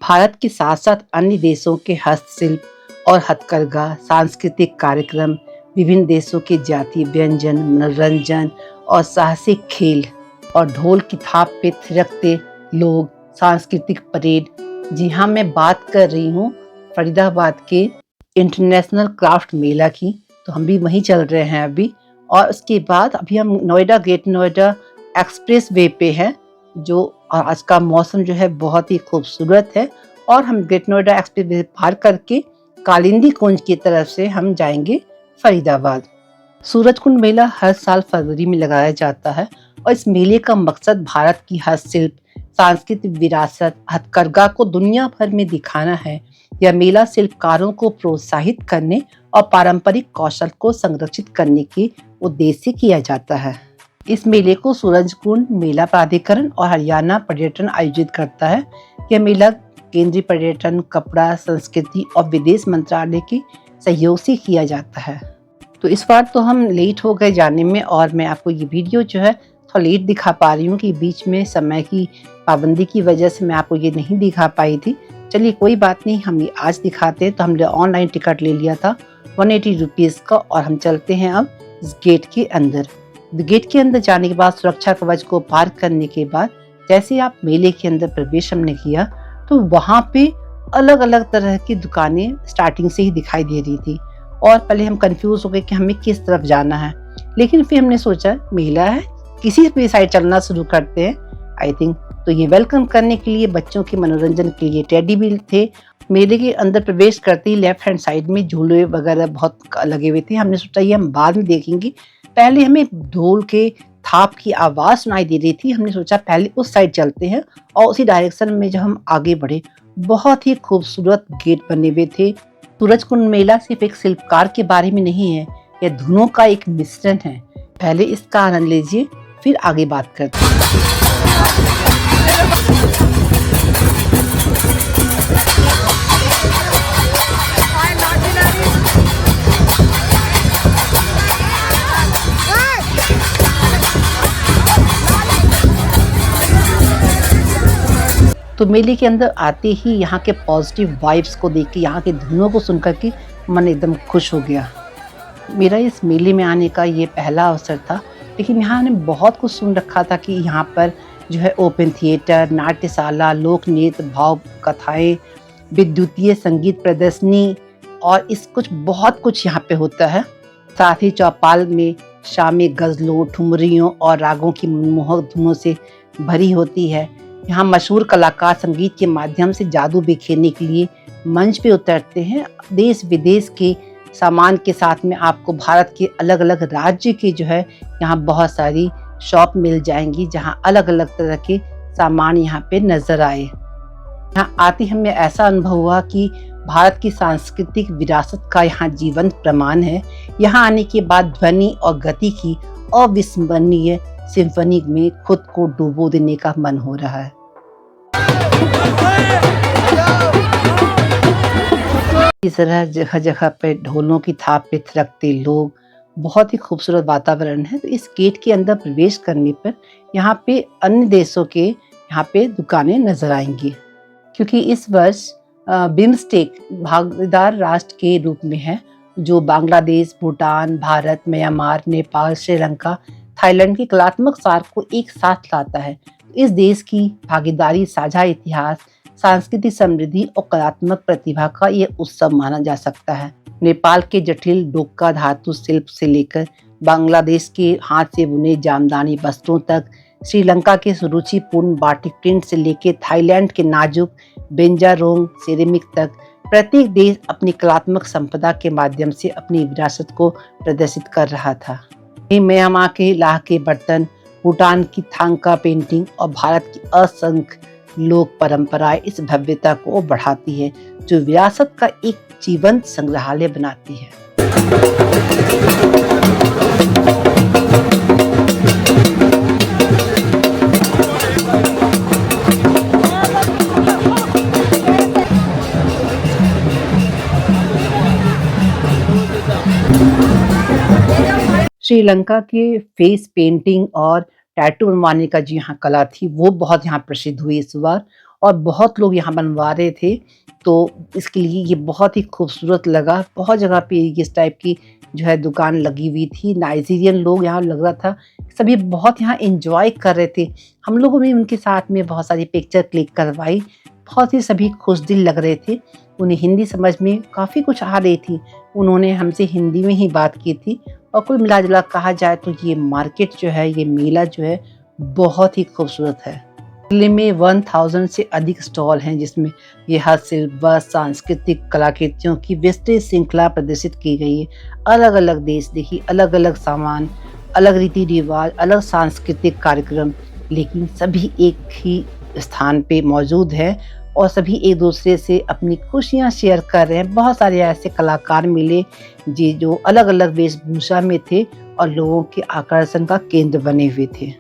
भारत के साथ-साथ अन्य देशों के हस्तशिल्प और हथकरघा, सांस्कृतिक कार्यक्रम, विभिन्न देशों के जातीय व्यंजन, मनोरंजन और साहसिक खेल और ढोल की थाप पे थिरकते लोग, सांस्कृतिक परेड। जी हाँ, मैं बात कर रही हूँ फरीदाबाद के इंटरनेशनल क्राफ्ट मेला की। तो हम भी वहीं चल रहे हैं अभी, और उसके बाद अभी हम ग्रेट नोएडा एक्सप्रेस वे पे हैं, जो आज का मौसम जो है बहुत ही खूबसूरत है। और हम ग्रेट नोएडा एक्सप्रेस वे पार करके कालिंदी कुंज की तरफ से हम जाएंगे फरीदाबाद। सूरज कुंड मेला हर साल फरवरी में लगाया जाता है, और इस मेले का मकसद भारत की हस्तशिल्प, सांस्कृतिक विरासत, हथकरघा को दुनिया भर में दिखाना है। यह मेला शिल्पकारों को प्रोत्साहित करने और पारंपरिक कौशल को संरक्षित करने के उद्देश्य से किया जाता है। इस मेले को सूरज कुंड मेला प्राधिकरण और हरियाणा पर्यटन आयोजित करता है। यह मेला केंद्रीय पर्यटन, कपड़ा, संस्कृति और विदेश मंत्रालय के सहयोग से किया जाता है। तो इस बार तो हम लेट हो गए जाने में, और मैं आपको ये वीडियो जो है थोड़ा लेट दिखा पा रही हूँ कि बीच में समय की पाबंदी की वजह से मैं आपको ये नहीं दिखा पाई थी। चलिए कोई बात नहीं, हम ये आज दिखाते हैं। तो हमने ऑनलाइन टिकट ले लिया था 180 रुपीज़ का, और हम चलते हैं अब इस गेट के अंदर। गेट के अंदर जाने के बाद सुरक्षा कवच को पार करने के बाद जैसे आप मेले के अंदर प्रवेश हमने किया, तो वहाँ पे अलग अलग तरह की दुकानें स्टार्टिंग से ही दिखाई दे रही थी। और पहले हम कंफ्यूज हो गए कि हमें किस तरफ जाना है, लेकिन फिर हमने सोचा मेला है, किसी भी साइड चलना शुरू करते हैं आई थिंक। तो ये वेलकम करने के लिए, बच्चों के मनोरंजन के लिए टेडी भी थे। मेले के अंदर प्रवेश करते ही लेफ्ट हैंड साइड में झूले वगैरह बहुत लगे हुए थे। हमने सोचा ये हम बाद में देखेंगे, पहले हमें ढोल के थाप की आवाज सुनाई दे रही थी। हमने सोचा पहले उस साइड चलते हैं, और उसी डायरेक्शन में जब हम आगे बढ़े, बहुत ही खूबसूरत गेट बने हुए थे। सूरज कुंड मेला सिर्फ एक शिल्पकार के बारे में नहीं है, यह धुनों का एक मिश्रण है। पहले इसका आनंद लीजिए, फिर आगे बात करते हैं। तो मेले के अंदर आते ही यहाँ के पॉजिटिव वाइब्स को देख के, यहाँ के धुनों को सुनकर के मन एकदम खुश हो गया। मेरा इस मेले में आने का ये पहला अवसर था, लेकिन यहाँ ने बहुत कुछ सुन रखा था कि यहाँ पर जो है ओपन थिएटर, नाट्यशाला, लोक नृत्य, भाव कथाएं, विद्युतीय संगीत प्रदर्शनी और बहुत कुछ यहाँ पे होता है। साथ ही चौपाल में शामें गज़लों, ठुमरियों और रागों की मनमोहक धुनों से भरी होती है। यहाँ मशहूर कलाकार संगीत के माध्यम से जादू बिखेरने के लिए मंच पे उतरते हैं। देश विदेश के सामान के साथ में आपको भारत के अलग अलग राज्य के जो है यहाँ बहुत सारी शॉप मिल जाएंगी, जहाँ अलग अलग तरह के सामान यहाँ पे नजर आए। यहाँ आते हमें ऐसा अनुभव हुआ कि भारत की सांस्कृतिक विरासत का यहाँ जीवंत प्रमाण है। यहाँ आने के बाद ध्वनि और गति की अविस्मरणीय सिम्फनी में खुद को डुबो देने का मन हो रहा है। इस तरह जगह जगह पे ढोलों की थाप पे थिरकते लोग, बहुत ही खूबसूरत वातावरण है। तो इस गेट के अंदर प्रवेश करने पर यहाँ पे अन्य देशों के यहाँ पे दुकानें नजर आएंगी, क्योंकि इस वर्ष बिम्स्टेक भागीदार राष्ट्र के रूप में है, जो बांग्लादेश, भूटान, भारत, म्यांमार, नेपाल, श्रीलंका, थाईलैंड के कलात्मक सार को एक साथ लाता है। इस देश की भागीदारी साझा इतिहास, सांस्कृतिक समृद्धि और कलात्मक प्रतिभा का ये उत्सव माना जा सकता है। नेपाल के जटिल डोका धातु शिल्प से लेकर बांग्लादेश के हाथ से बुने जामदानी वस्त्रों तक, श्रीलंका के सुरुचिपूर्ण बाटिक प्रिंट से लेकर थाईलैंड के नाजुक बेंजारोंग सेरेमिक तक, प्रत्येक देश अपनी कलात्मक संपदा के माध्यम से अपनी विरासत को प्रदर्शित कर रहा था। म्यांमार के लाह के बर्तन, भूटान की थांगका पेंटिंग और भारत की असंख्य लोक परंपराएं इस भव्यता को बढ़ाती है, जो विरासत का एक जीवंत संग्रहालय बनाती है। श्रीलंका के फेस पेंटिंग और टैटू बनवाने का जो यहाँ कला थी, वो बहुत यहाँ प्रसिद्ध हुई इस बार। और बहुत लोग यहाँ बनवा रहे थे। तो इसके लिए ये बहुत ही खूबसूरत लगा। बहुत जगह पे इस टाइप की जो है दुकान लगी हुई थी। नाइजीरियन लोग यहाँ लग रहा था, सभी बहुत यहाँ एन्जॉय कर रहे थे। हम लोगों ने उनके साथ में बहुत सारी पिक्चर क्लिक करवाई। बहुत ही सभी खुशदिल लग रहे थे। उन्हें हिंदी समझ में काफ़ी कुछ आ रही थी। उन्होंने हमसे हिंदी में ही बात की थी और कुल मिला-जुला कहा जाए तो ये मार्केट जो है, ये मेला जो है बहुत ही खूबसूरत है। मेले में 1000 से अधिक स्टॉल हैं जिसमें ये हस्तशिल्प व सांस्कृतिक कलाकृतियों की विस्तृत श्रृंखला प्रदर्शित की गई है। अलग-अलग देश देखिए, अलग-अलग सामान, अलग रीति-रिवाज, अलग सांस्कृतिक कार्यक्रम, लेकिन सभी एक ही स्थान पे मौजूद हैं और सभी एक दूसरे से अपनी खुशियाँ शेयर कर रहे हैं। बहुत सारे ऐसे कलाकार मिले जो अलग-अलग वेशभूषा में थे और लोगों के आकर्षण का केंद्र बने हुए थे।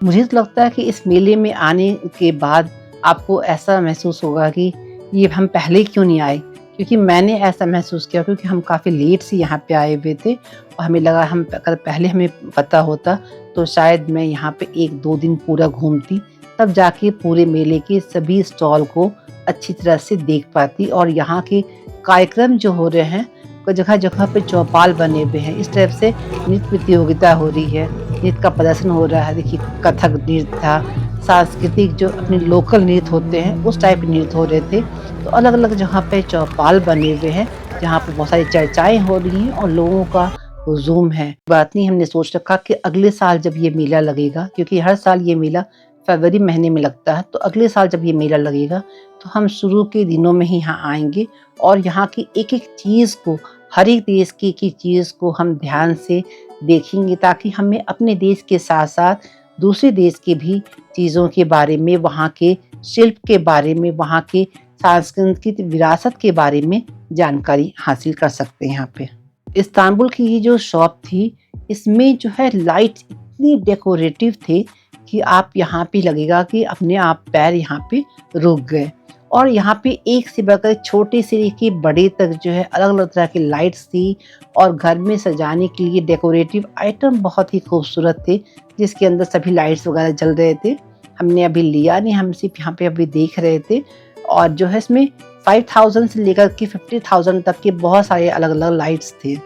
मुझे तो लगता है कि इस मेले में आने के बाद आपको ऐसा महसूस होगा कि ये हम पहले क्यों नहीं आए, क्योंकि मैंने ऐसा महसूस किया क्योंकि हम काफ़ी लेट से यहाँ पे आए हुए थे और हमें लगा हम अगर पहले हमें पता होता तो शायद मैं यहाँ पे 1-2 दिन पूरा घूमती, तब जाके पूरे मेले के सभी स्टॉल को अच्छी तरह से देख पाती। और यहाँ के कार्यक्रम जो हो रहे हैं, जगह-जगह पे चौपाल बने हुए हैं, इस टाइप से नृत्य प्रतियोगिता हो रही है, नृत्य का प्रदर्शन हो रहा है। देखिए कथक नृत्य था, सांस्कृतिक जो अपने लोकल नृत्य होते हैं उस टाइप के नृत्य हो रहे थे। तो अलग-अलग जगह पे चौपाल बने हुए हैं, जहाँ पे बहुत सारी चर्चाएँ हो रही हैं और लोगों का हुजूम है। बात नहीं, हमने सोच रखा कि अगले साल जब ये मेला लगेगा, क्योंकि हर साल ये मेला फरवरी महीने में लगता है, तो अगले साल जब ये मेला लगेगा तो हम शुरू के दिनों में ही यहाँ आएँगे और यहाँ की एक-एक चीज़ को, हर एक देश की एक-एक चीज़ को हम ध्यान से देखेंगे, ताकि हमें अपने देश के साथ-साथ दूसरे देश के भी चीज़ों के बारे में, वहाँ के शिल्प के बारे में, वहाँ के सांस्कृतिक विरासत के बारे में जानकारी हासिल कर सकते हैं यहाँ पे। इस्तांबुल की ये जो शॉप थी, इसमें जो है लाइट्स इतनी डेकोरेटिव थे कि आप यहाँ पे लगेगा कि अपने आप पैर यहाँ पे रुक गए। और यहाँ पे एक से बढ़कर छोटे से लेके बड़े तक जो है अलग-अलग तरह की लाइट्स थी और घर में सजाने के लिए डेकोरेटिव आइटम बहुत ही खूबसूरत थे, जिसके अंदर सभी लाइट्स वगैरह जल रहे थे। हमने अभी लिया नहीं, हम सिर्फ यहाँ पे अभी देख रहे थे। और जो है इसमें 5000 से लेकर के 50,000 तक के बहुत सारे अलग-अलग लाइट्स थे।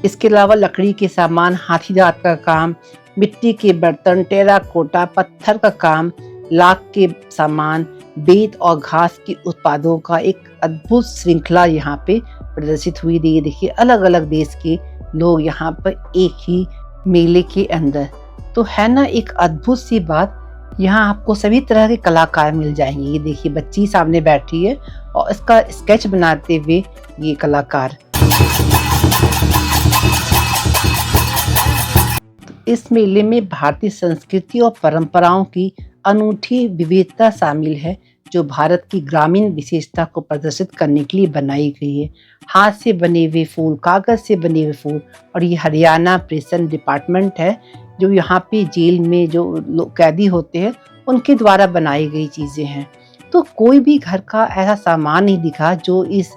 इसके अलावा लकड़ी के सामान, हाथी दाँत का काम, मिट्टी के बर्तन, टेराकोटा, पत्थर का काम, लाख के सामान, बेत और घास के उत्पादों का एक अद्भुत श्रृंखला यहाँ पे प्रदर्शित हुई। देखिए अलग-अलग देश के लोग यहाँ पर एक ही मेले के अंदर। तो है ना एक अद्भुत सी बात। यहाँ आपको सभी तरह के कलाकार मिल जाएंगे। ये देखिए बच्ची सामने बैठी है और इसका स्केच बनाते हुए ये कलाकार। इस मेले में भारतीय संस्कृति और परंपराओं की अनूठी विविधता शामिल है, जो भारत की ग्रामीण विशेषता को प्रदर्शित करने के लिए बनाई गई है। हाथ से बने हुए फूल, कागज से बने हुए फूल, और ये हरियाणा प्रिजन डिपार्टमेंट है, जो यहाँ पे जेल में जो लोग कैदी होते हैं उनके द्वारा बनाई गई चीज़ें हैं। तो कोई भी घर का ऐसा सामान नहीं दिखा जो इस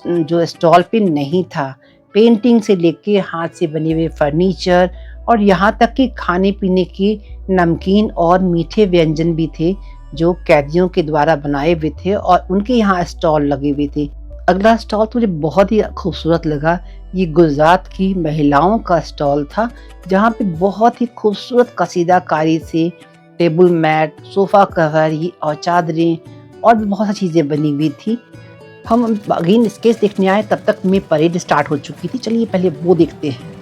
जो स्टॉल पे नहीं था। पेंटिंग से लेके हाथ से बने हुए फर्नीचर और यहाँ तक कि खाने पीने के नमकीन और मीठे व्यंजन भी थे, जो कैदियों के द्वारा बनाए हुए थे और उनके यहाँ स्टॉल लगे हुए थे। अगला स्टॉल तो मुझे बहुत ही खूबसूरत लगा। ये गुजरात की महिलाओं का स्टॉल था, जहाँ पे बहुत ही खूबसूरत कसीदाकारी से टेबल मैट, सोफ़ा कवर और चादरें और भी बहुत सी चीज़ें बनी हुई थी। हम अगेन स्केच देखने आए, तब तक में परेड स्टार्ट हो चुकी थी। चलिए पहले वो देखते हैं।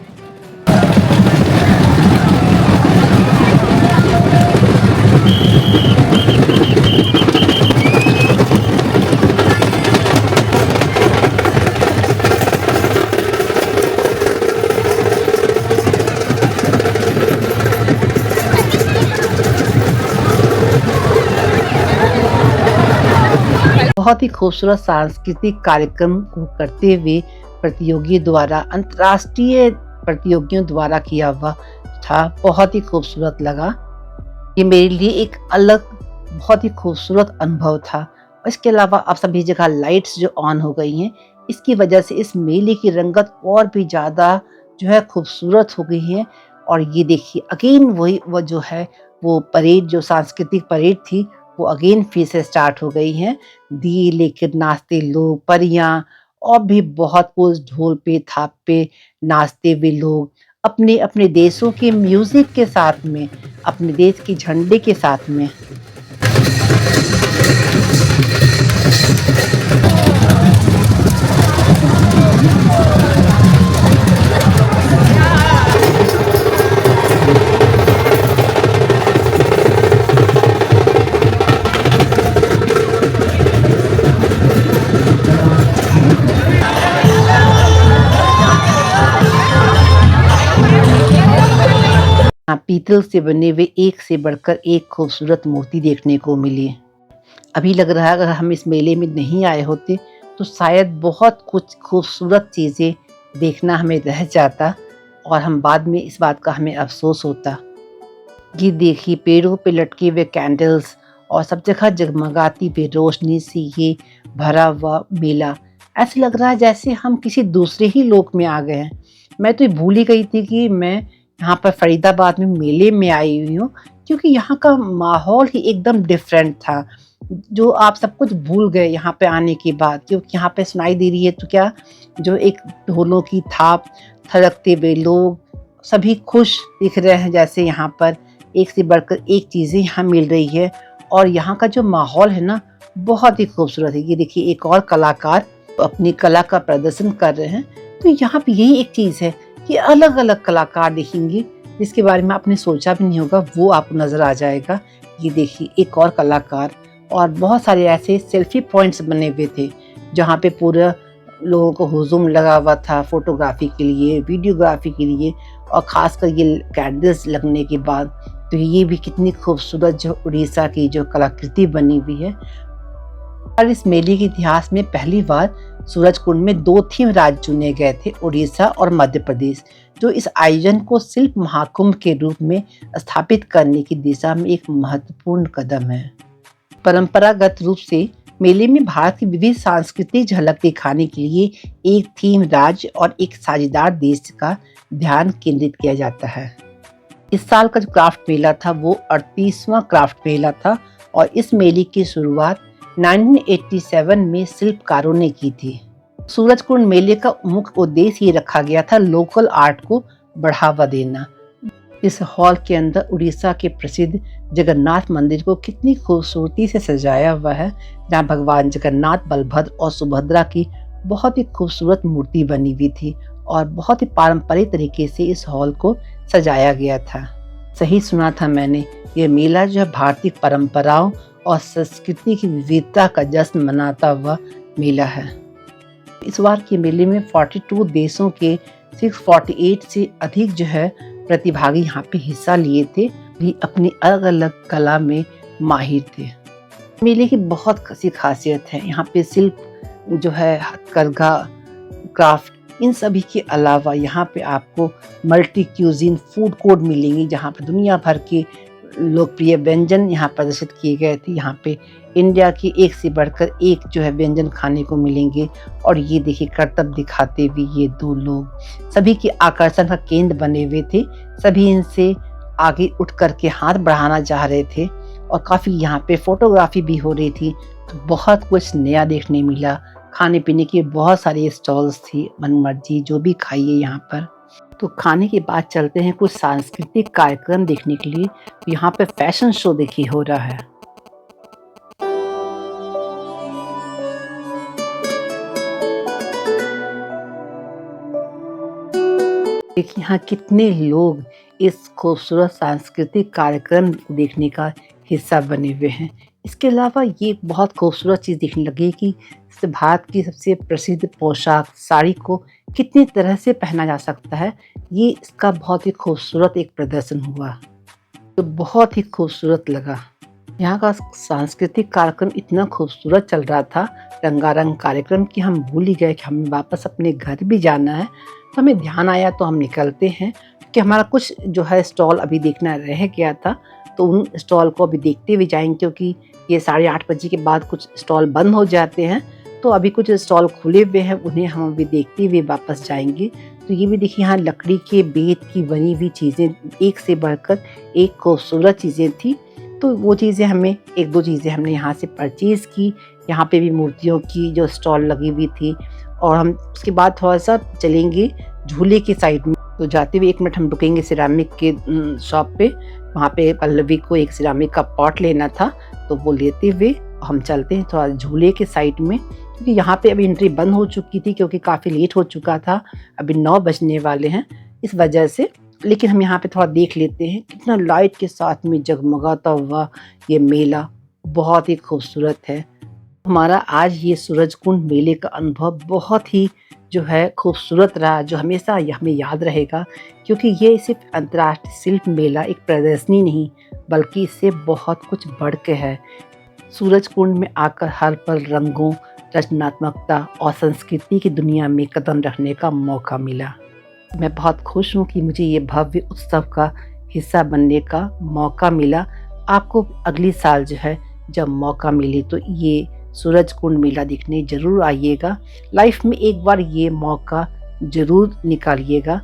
बहुत ही खूबसूरत सांस्कृतिक कार्यक्रम को करते हुए प्रतियोगियों द्वारा, अंतर्राष्ट्रीय प्रतियोगियों द्वारा किया हुआ था। बहुत ही खूबसूरत लगा। ये मेरे लिए एक अलग बहुत ही खूबसूरत अनुभव था। और इसके अलावा अब सभी जगह लाइट्स जो ऑन हो गई हैं, इसकी वजह से इस मेले की रंगत और भी ज़्यादा जो है खूबसूरत हो गई है। और ये देखिए अगेन वही वो जो है वो परेड, जो सांस्कृतिक परेड थी, वो अगेन फिर से स्टार्ट हो गई हैं। दिए लेकर नाचते लोग, परियां और भी बहुत कुछ, ढोल पे थाप पे नाचते हुए लोग, अपने अपने देशों के म्यूजिक के साथ में, अपने देश के झंडे के साथ में। हाँ, पीतल से बने हुए एक से बढ़कर एक खूबसूरत मूर्ति देखने को मिली। अभी लग रहा है अगर हम इस मेले में नहीं आए होते तो शायद बहुत कुछ खूबसूरत चीज़ें देखना हमें रह जाता और हम बाद में इस बात का हमें अफ़सोस होता। ये देखिए पेड़ों पे लटके हुए कैंडल्स और सब जगह जगमगाती हुई रोशनी से ये भरा हुआ मेला, ऐसा लग रहा है जैसे हम किसी दूसरे ही लोक में आ गए हैं। मैं तो ये भूल ही गई थी कि मैं यहाँ पर फरीदाबाद में मेले में आई हुई हूँ, क्योंकि यहाँ का माहौल ही एकदम डिफरेंट था, जो आप सब कुछ भूल गए यहाँ पे आने के बाद। क्योंकि यहाँ पे सुनाई दे रही है तो क्या, जो एक ढोलों की थाप, थिरकते हुए लोग, सभी खुश दिख रहे हैं जैसे यहाँ पर एक से बढ़कर एक चीज़ें यहाँ मिल रही है। और यहाँ का जो माहौल है ना, बहुत ही खूबसूरत है। ये देखिए एक और कलाकार अपनी कला का प्रदर्शन कर रहे हैं। तो यहाँ पे यही एक चीज़ है कि अलग अलग कलाकार देखेंगे जिसके बारे में आपने सोचा भी नहीं होगा, वो आपको नज़र आ जाएगा। ये देखिए एक और कलाकार, और बहुत सारे ऐसे सेल्फी पॉइंट्स बने हुए थे जहाँ पे पूरा लोगों को हुजूम लगा हुआ था फोटोग्राफी के लिए, वीडियोग्राफी के लिए। और ख़ासकर ये कैंडल्स लगने के बाद तो ये भी कितनी खूबसूरत जो उड़ीसा की जो कलाकृति बनी हुई है। और इस मेले के इतिहास में पहली बार सूरजकुंड में 2 थीम राज्य चुने गए थे, उड़ीसा और मध्य प्रदेश, जो इस आयोजन को शिल्प महाकुंभ के रूप में स्थापित करने की दिशा में एक महत्वपूर्ण कदम है। परंपरागत रूप से मेले में भारत की विविध सांस्कृतिक झलक दिखाने के लिए एक थीम राज्य और एक साझेदार देश का ध्यान केंद्रित किया जाता है। इस साल का जो क्राफ्ट मेला था वो 38वां क्राफ्ट मेला था, और इस मेले की शुरुआत 1987 में शिल्पकारों ने की थी। सूरजकुंड मेले का मुख्य उद्देश्य ये रखा गया था लोकल आर्ट को बढ़ावा देना। इस हॉल के अंदर उड़ीसा के प्रसिद्ध जगन्नाथ मंदिर को कितनी खूबसूरती से सजाया हुआ है, जहाँ भगवान जगन्नाथ, बलभद्र और सुभद्रा की बहुत ही खूबसूरत मूर्ति बनी हुई थी और बहुत ही पारंपरिक तरीके से इस हॉल को सजाया गया था। सही सुना था मैंने, यह मेला जो है भारतीय परंपराओं और संस्कृति की विविधता का जश्न मनाता हुआ मेला है। इस बार के मेले में 42 देशों के 648 से अधिक जो है प्रतिभागी यहाँ पे हिस्सा लिए थे, भी अपनी अलग अलग कला में माहिर थे। मेले की बहुत सी खासियत है। यहाँ पे शिल्प जो है, हथकरघा, क्राफ्ट, इन सभी के अलावा यहाँ पे आपको मल्टी क्यूजिन फूड कोर्ट मिलेंगी, जहाँ पे दुनिया भर के लोकप्रिय व्यंजन यहाँ प्रदर्शित किए गए थे। यहाँ पे इंडिया की एक से बढ़कर एक जो है व्यंजन खाने को मिलेंगे। और ये देखिए करतब दिखाते हुए ये 2 लोग सभी के आकर्षण का केंद्र बने हुए थे। सभी इनसे आगे उठ करके हाथ बढ़ाना चाह रहे थे और काफ़ी यहाँ पे फोटोग्राफी भी हो रही थी। तो बहुत कुछ नया देखने मिला। खाने पीने की बहुत सारी स्टॉल्स थी, मनमर्जी जो भी खाइए यहाँ पर। तो खाने के बाद चलते हैं कुछ सांस्कृतिक कार्यक्रम देखने के लिए। यहाँ पे फैशन शो देखिए हो रहा है। देखिए यहाँ कितने लोग इस खूबसूरत सांस्कृतिक कार्यक्रम को देखने का हिस्सा बने हुए हैं। इसके अलावा ये बहुत खूबसूरत चीज़ देखने लगी कि भारत की सबसे प्रसिद्ध पोशाक साड़ी को कितनी तरह से पहना जा सकता है। ये इसका बहुत ही खूबसूरत एक प्रदर्शन हुआ, तो बहुत ही खूबसूरत लगा। यहाँ का सांस्कृतिक कार्यक्रम इतना खूबसूरत चल रहा था, रंगारंग कार्यक्रम, कि हम भूल ही गए कि हमें वापस अपने घर भी जाना है। तो हमें ध्यान आया तो हम निकलते हैं, कि हमारा कुछ जो है स्टॉल अभी देखना रह गया था, तो उन स्टॉल को अभी देखते हुए जाएंगे, क्योंकि ये 8:30 बजे के बाद कुछ स्टॉल बंद हो जाते हैं। तो अभी कुछ स्टॉल खुले हुए हैं, उन्हें हम अभी देखते हुए वापस जाएंगे। तो ये भी देखिए यहाँ लकड़ी के बेत की बनी हुई चीज़ें, एक से बढ़कर एक खूबसूरत चीज़ें थी। तो वो चीज़ें हमें 1-2 चीज़ें हमने यहाँ से परचेज़ की। यहाँ पे भी मूर्तियों की जो स्टॉल लगी हुई थी, और हम उसके बाद थोड़ा-सा चलेंगे झूले की साइड में। तो जाते हुए 1 मिनट हम रुकेंगे सिरेमिक के शॉप पे। वहाँ पे पल्लवी को एक सिरेमिक का पॉट लेना था, तो वो लेते हुए हम चलते हैं थोड़ा झूले के साइड में, क्योंकि यहाँ पे अभी एंट्री बंद हो चुकी थी क्योंकि काफ़ी लेट हो चुका था। अभी 9 बजने वाले हैं इस वजह से। लेकिन हम यहाँ पे थोड़ा देख लेते हैं, कितना लाइट के साथ में जगमगाता हुआ ये मेला बहुत ही खूबसूरत है। हमारा आज ये सूरजकुंड मेले का अनुभव बहुत ही जो है खूबसूरत रहा, जो हमेशा हमें याद रहेगा, क्योंकि ये सिर्फ अंतर्राष्ट्रीय शिल्प मेला एक प्रदर्शनी नहीं, बल्कि इससे बहुत कुछ बढ़ के है। सूरजकुंड में आकर हर पल रंगों, रचनात्मकता और संस्कृति की दुनिया में कदम रखने का मौका मिला। मैं बहुत खुश हूँ कि मुझे ये भव्य उत्सव का हिस्सा बनने का मौका मिला। आपको अगली साल जो है जब मौका मिले तो ये सूरजकुंड मेला देखने ज़रूर आइएगा। लाइफ में एक बार ये मौका ज़रूर निकालिएगा।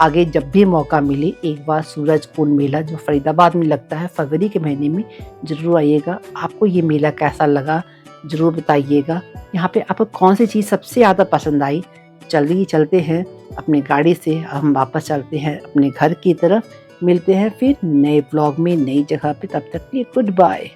आगे जब भी मौका मिले एक बार सूरजकुंड मेला जो फरीदाबाद में लगता है फरवरी के महीने में, ज़रूर आइएगा। आपको ये मेला कैसा लगा ज़रूर बताइएगा। यहाँ पे आपको कौन सी चीज़ सबसे ज़्यादा पसंद आई। चलिए चलते हैं अपनी गाड़ी से, हम वापस चलते हैं अपने घर की तरफ। मिलते हैं फिर नए ब्लॉग में नई जगह पे, तब तक के लिए गुड बाय।